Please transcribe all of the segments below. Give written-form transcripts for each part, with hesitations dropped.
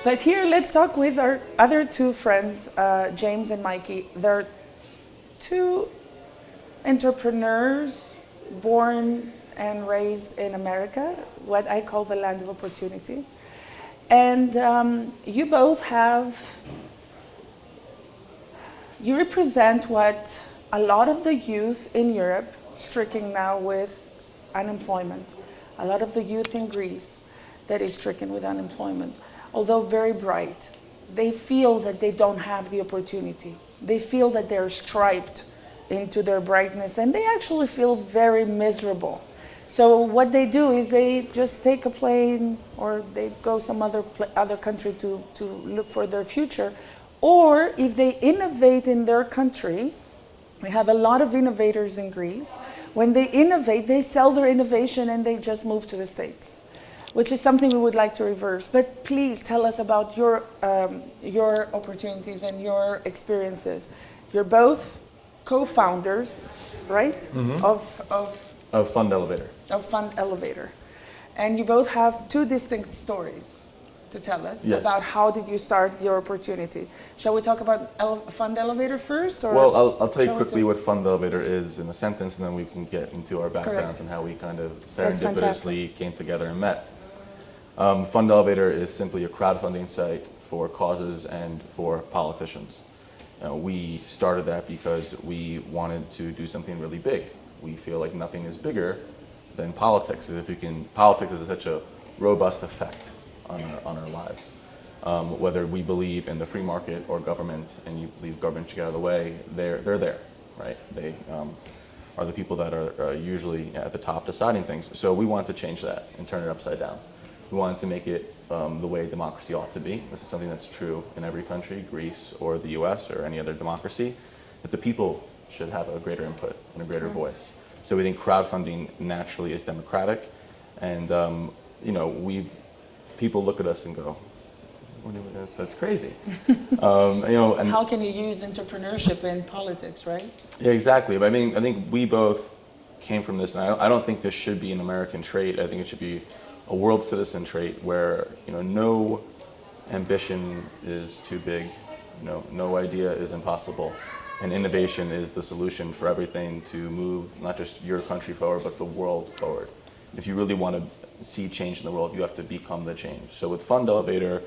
But here, let's talk with our other two friends, James and Mikey. They're two entrepreneurs born and raised in America, what I call the land of opportunity. And you both you represent what a lot of the youth in Europe, stricken now with unemployment, a lot of the youth in Greece that is stricken with unemployment, although very bright, they feel that they don't have the opportunity. They feel that they're striped into their brightness, and they actually feel very miserable. So what they do is they just take a plane, or they go some other country to look for their future. Or if they innovate in their country, we have a lot of innovators in Greece. When they innovate, they sell their innovation and they just move to the States, which is something we would like to reverse. But please tell us about your opportunities and your experiences. You're both co-founders, right? Mm-hmm. Of Fund Elevator. Of Fund Elevator. And you both have two distinct stories to tell us. Yes. About how did you start your opportunity. Shall we talk about Fund Elevator first? Or well, I'll tell you quickly what Fund Elevator is in a sentence, and then we can get into our backgrounds. Correct. And how we kind of serendipitously came together and met. Fund Elevator is simply a crowdfunding site for causes and for politicians. We started that because we wanted to do something really big. We feel like nothing is bigger than politics. Politics is such a robust effect on our lives. Whether we believe in the free market or government, and you leave government to get out of the way, they're there, right? They are the people that are usually at the top deciding things. So we want to change that and turn it upside down. We wanted to make it the way democracy ought to be. This is something that's true in every country, Greece or the US or any other democracy, that the people should have a greater input and a greater voice. So we think crowdfunding naturally is democratic, and people look at us and go, that's crazy. And how can you use entrepreneurship in politics, right? Yeah, exactly. But I think we both came from this, and I don't think this should be an American trait. I think it should be a world citizen trait where no ambition is too big, no idea is impossible, and innovation is the solution for everything to move not just your country forward, but the world forward. If you really want to see change in the world, you have to become the change. So with Fund Elevator,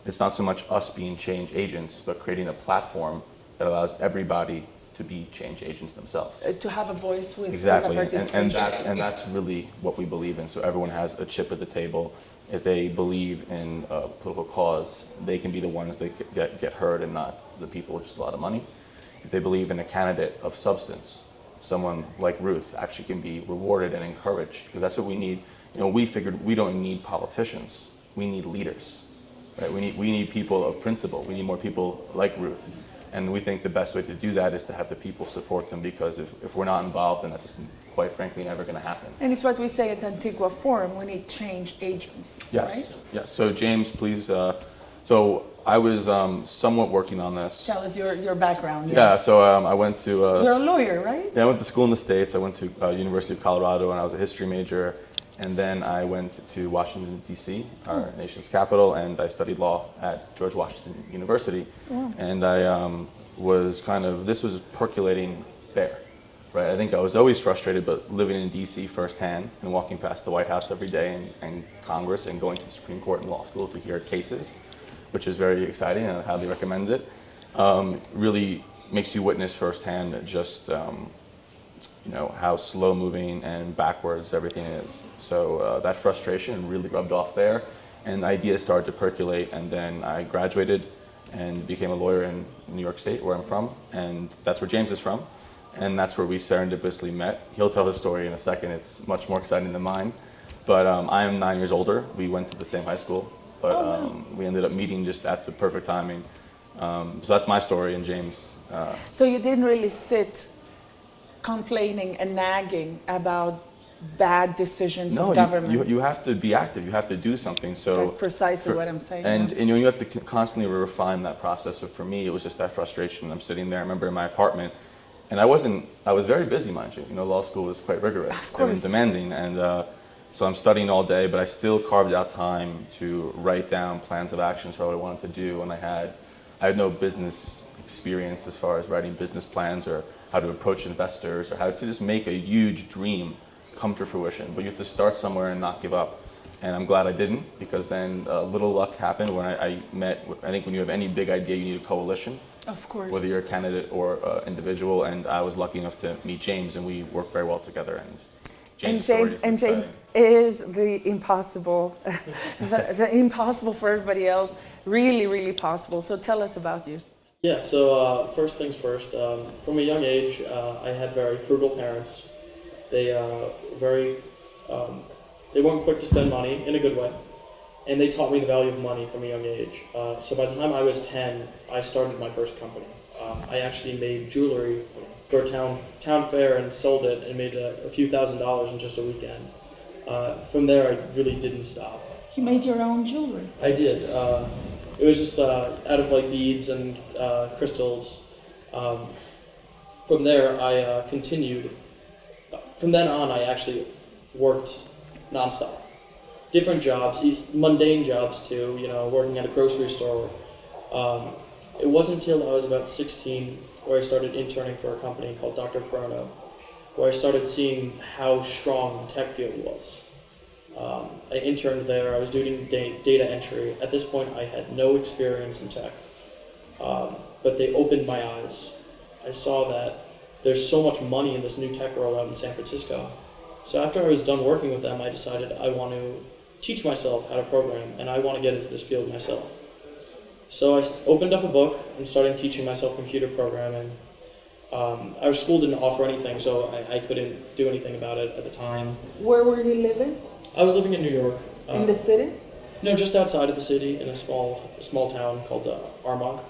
it's not so much us being change agents, but creating a platform that allows everybody to be change agents themselves. To have a voice with exactly, participation. and that's really what we believe in. So everyone has a chip at the table. If they believe in a political cause, they can be the ones that get heard and not the people with just a lot of money. If they believe in a candidate of substance, someone like Ruth actually can be rewarded and encouraged, because that's what we need. We figured we don't need politicians, we need leaders. Right? We need people of principle. We need more people like Ruth. And we think the best way to do that is to have the people support them, because if we're not involved, then that's just, quite frankly, never going to happen. And it's what we say at Antigua Forum, we need change agents, yes. Right? Yes. So James, please. So I was somewhat working on this. Tell us your background. Yeah. So I went to. You're a lawyer, right? Yeah, I went to school in the States. I went to University of Colorado, and I was a history major. And then I went to Washington, D.C., our nation's capital, and I studied law at George Washington University. Wow. And I this was percolating there, right? I think I was always frustrated, but living in D.C. firsthand and walking past the White House every day and Congress and going to the Supreme Court and law school to hear cases, which is very exciting, and I highly recommend it, really makes you witness firsthand just how slow moving and backwards everything is. So that frustration really rubbed off there, and ideas started to percolate, and then I graduated and became a lawyer in New York State, where I'm from, and that's where James is from, and that's where we serendipitously met. He'll tell his story in a second. It's much more exciting than mine, but I am 9 years older. We went to the same high school, but we ended up meeting just at the perfect timing. So that's my story, and James. So you didn't really sit complaining and nagging about bad decisions of government. No, you have to be active. You have to do something. So that's precisely what I'm saying. And you have to constantly refine that process. So for me, it was just that frustration. I'm sitting there. I remember in my apartment, and I was very busy, mind you. Law school was quite rigorous and demanding, and So I'm studying all day, but I still carved out time to write down plans of actions for what I wanted to do. And I had no business experience as far as writing business plans or how to approach investors or how to just make a huge dream come to fruition. But you have to start somewhere and not give up. And I'm glad I didn't, because then a little luck happened when I met, I think when you have any big idea, you need a coalition. Of course. Whether you're a candidate or individual, and I was lucky enough to meet James, and we worked very well together. And James is the impossible, the impossible for everybody else, really, really possible. So tell us about you. Yeah, so first things first, from a young age, I had very frugal parents. They weren't quick to spend money in a good way, and they taught me the value of money from a young age. So by the time I was 10, I started my first company. I actually made jewelry for a town fair and sold it and made a few $1,000s in just a weekend. From there, I really didn't stop. You made your own jewelry? I did. It was just out of like beads and crystals. From there, I continued. From then on, I actually worked nonstop. Different jobs, mundane jobs too, working at a grocery store. It wasn't until I was about 16 where I started interning for a company called Dr. Corona, where I started seeing how strong the tech field was. I interned there, I was doing data entry. At this point, I had no experience in tech, but they opened my eyes. I saw that there's so much money in this new tech world out in San Francisco. So after I was done working with them, I decided I want to teach myself how to program, and I want to get into this field myself. So I opened up a book and started teaching myself computer programming. Our school didn't offer anything, so I couldn't do anything about it at the time. Where were you living? I was living in New York. In the city? No, just outside of the city in a small town called Armonk.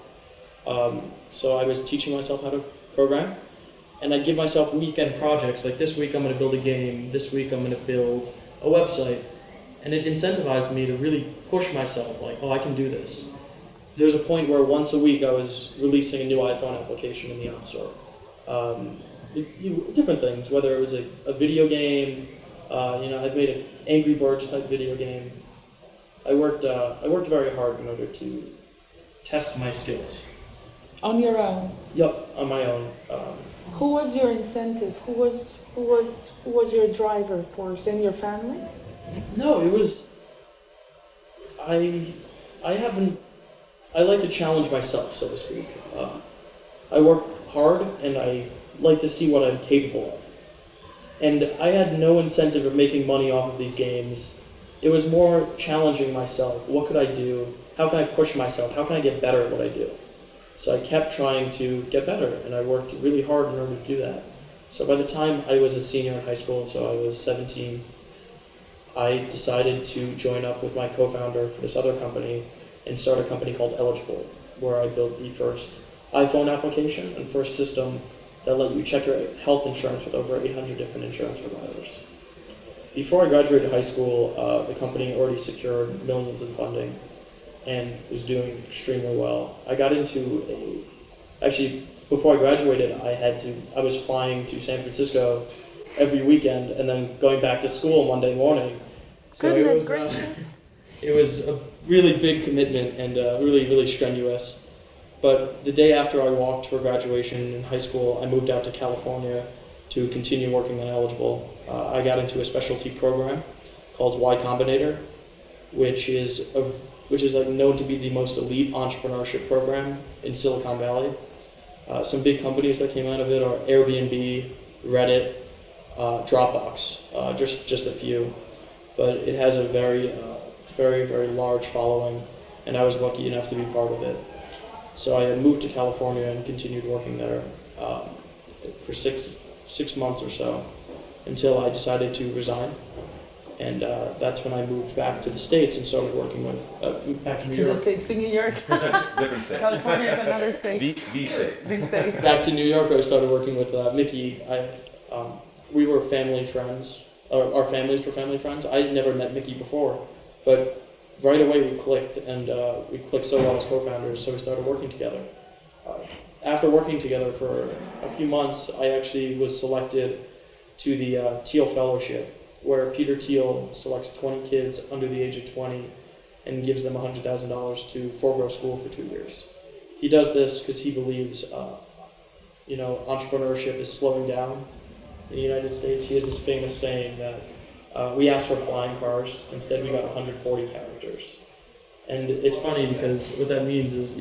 So I was teaching myself how to program, and I'd give myself weekend projects, like this week I'm going to build a game, this week I'm going to build a website, and it incentivized me to really push myself, like, oh, I can do this. There was a point where once a week I was releasing a new iPhone application in the App Store. Different things, whether it was a video game, I've made an Angry Birds type video game. I worked very hard in order to test my skills. On your own? Yep, on my own. Who was your incentive? Who was your driver force in your family? No, it was. I like to challenge myself, so to speak. I work hard, and I like to see what I'm capable of. And I had no incentive of making money off of these games. It was more challenging myself. What could I do? How can I push myself? How can I get better at what I do? So I kept trying to get better, and I worked really hard in order to do that. So by the time I was a senior in high school, so I was 17, I decided to join up with my co-founder for this other company and start a company called Eligible, where I built the first iPhone application and first system that let you check your health insurance with over 800 different insurance providers. Before I graduated high school, the company already secured millions in funding and was doing extremely well. I got into actually, before I graduated, I was flying to San Francisco every weekend and then going back to school Monday morning. So Goodness gracious. It was a really big commitment and really, really strenuous. But the day after I walked for graduation in high school, I moved out to California to continue working on Eligible. I got into a specialty program called Y Combinator, which is like known to be the most elite entrepreneurship program in Silicon Valley. Some big companies that came out of it are Airbnb, Reddit, Dropbox, just a few. But it has a very, very large following, and I was lucky enough to be part of it. So I moved to California and continued working there for six months or so until I decided to resign. And that's when I moved back to the States and started working with, back to New York. To the States, to New York. Different state. California is another state. The state. The state. Back to New York, I started working with Mickey. We were family friends. Our families were family friends. I had never met Mickey before, but right away we clicked, and we clicked so well as co-founders, so we started working together. After working together for a few months, I actually was selected to the Teal Fellowship, where Peter Thiel selects 20 kids under the age of 20 and gives them $100,000 to forego school for 2 years. He does this because he believes, entrepreneurship is slowing down in the United States. He has this famous saying that we asked for flying cars, instead we got 140 characters. And it's funny because what that means is,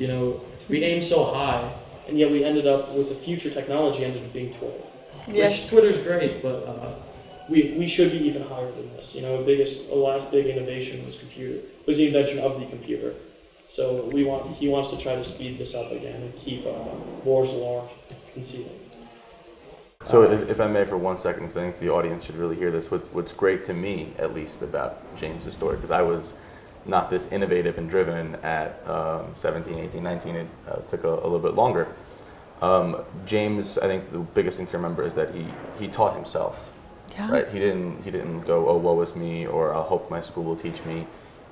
we aim so high, and yet we ended up with the future technology ended up being Twitter. Yes. Which Twitter's great, but we should be even higher than this. The last big innovation was the invention of the computer. So he wants to try to speed this up again and keep Moore's law concealed. So if I may for 1 second, because I think the audience should really hear this, what's great to me, at least, about James's story, because I was not this innovative and driven at 17, 18, 19, it took a little bit longer. James, I think the biggest thing to remember is that he taught himself, right? He didn't go, oh, woe is me, or I'll hope my school will teach me.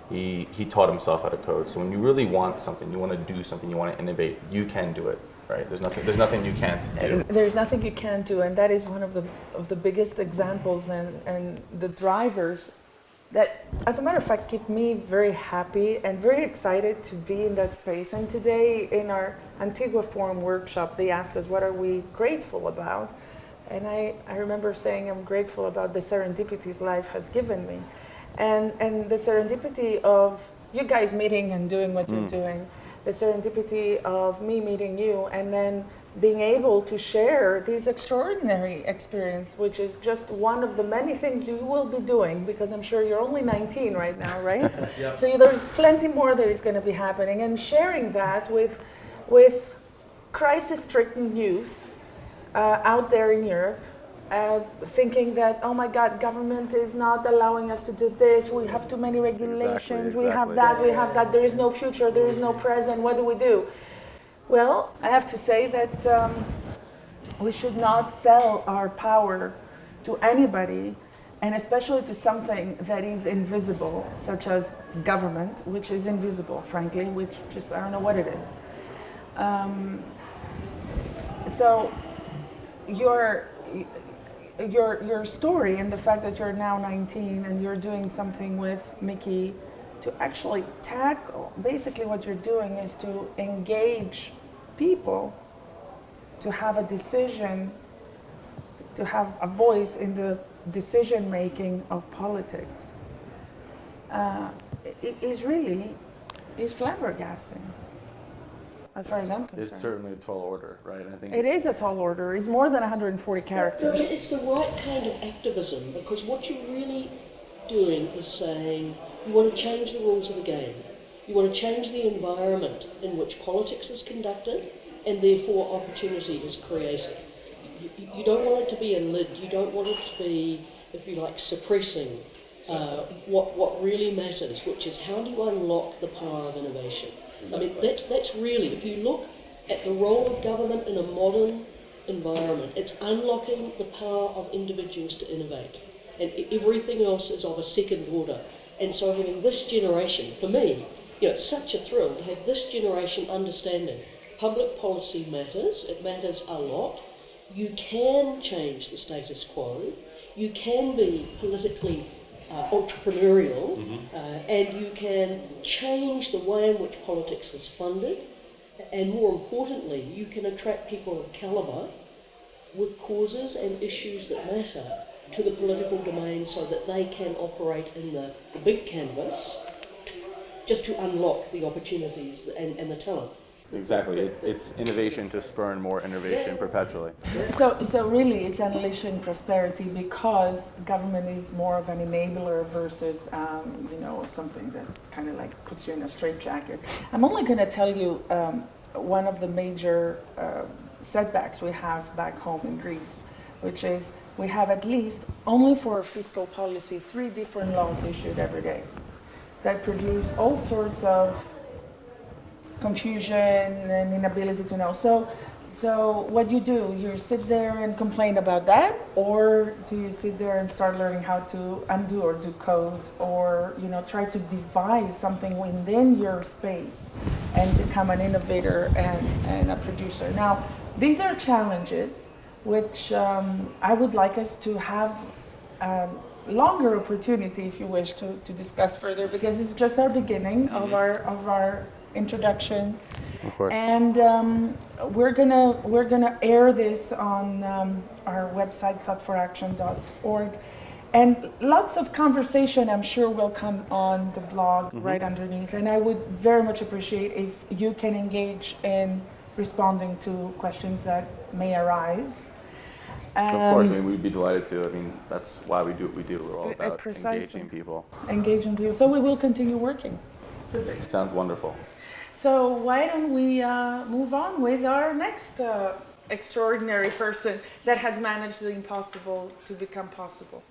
He taught himself how to code. So when you really want something, you want to do something, you want to innovate, you can do it, right? There's nothing you can't do. There's nothing you can't do, and that is one of the biggest examples and the drivers that, as a matter of fact, keep me very happy and very excited to be in that space. And today in our Antigua Forum workshop, they asked us, what are we grateful about? And I remember saying I'm grateful about the serendipities life has given me. And the serendipity of you guys meeting and doing what you're doing, the serendipity of me meeting you, and then being able to share this extraordinary experience, which is just one of the many things you will be doing, because I'm sure you're only 19 right now, right? Yep. So there's plenty more that is going to be happening, and sharing that with crisis-stricken youth out there in Europe, thinking that, oh my God, government is not allowing us to do this, we have too many regulations, we have that, there is no future, there is no present, what do we do? Well, I have to say that we should not sell our power to anybody, and especially to something that is invisible, such as government, which is invisible, frankly, which just, I don't know what it is. So your story and the fact that you're now 19 and you're doing something with Mickey to actually tackle, basically what you're doing is to engage people to have a decision, to have a voice in the decision making of politics. It is flabbergasting, as far as I'm concerned. It's certainly a tall order, right? I think it is a tall order. It's more than 140 characters. No, it's the right kind of activism, because what you're really doing is saying you want to change the rules of the game. You want to change the environment in which politics is conducted, and therefore opportunity is created. You don't want it to be a lid. You don't want it to be, if you like, suppressing what really matters, which is how do you unlock the power of innovation. I mean, that's really, if you look at the role of government in a modern environment, it's unlocking the power of individuals to innovate. And everything else is of a second order. And so having this generation, for me, it's such a thrill to have this generation understanding public policy matters, it matters a lot. You can change the status quo, you can be politically entrepreneurial, and you can change the way in which politics is funded, and more importantly, you can attract people of calibre with causes and issues that matter to the political domain so that they can operate in the big canvas just to unlock the opportunities and the talent. exactly. It's innovation to spurn more innovation perpetually. So really, it's unleashing prosperity because government is more of an enabler versus, something that kind of like puts you in a straitjacket. I'm only going to tell you one of the major setbacks we have back home in Greece, which is we have at least, only for fiscal policy, 3 different laws issued every day that produce all sorts of confusion and inability to know. So what do? You sit there and complain about that, or do you sit there and start learning how to undo or do code, or try to devise something within your space and become an innovator and a producer? Now, these are challenges which I would like us to have longer opportunity, if you wish, to discuss further, because it's just our beginning of our introduction. Of course. And we're gonna air this on our website, thoughtforaction.org, and lots of conversation, I'm sure, will come on the blog right underneath. And I would very much appreciate if you can engage in responding to questions that may arise. Of course, I mean, we'd be delighted to. I mean, that's why we do what we do. We're all about Precisely. engaging people. Engaging people. So we will continue working. Sounds wonderful. So why don't we move on with our next extraordinary person that has managed the impossible to become possible.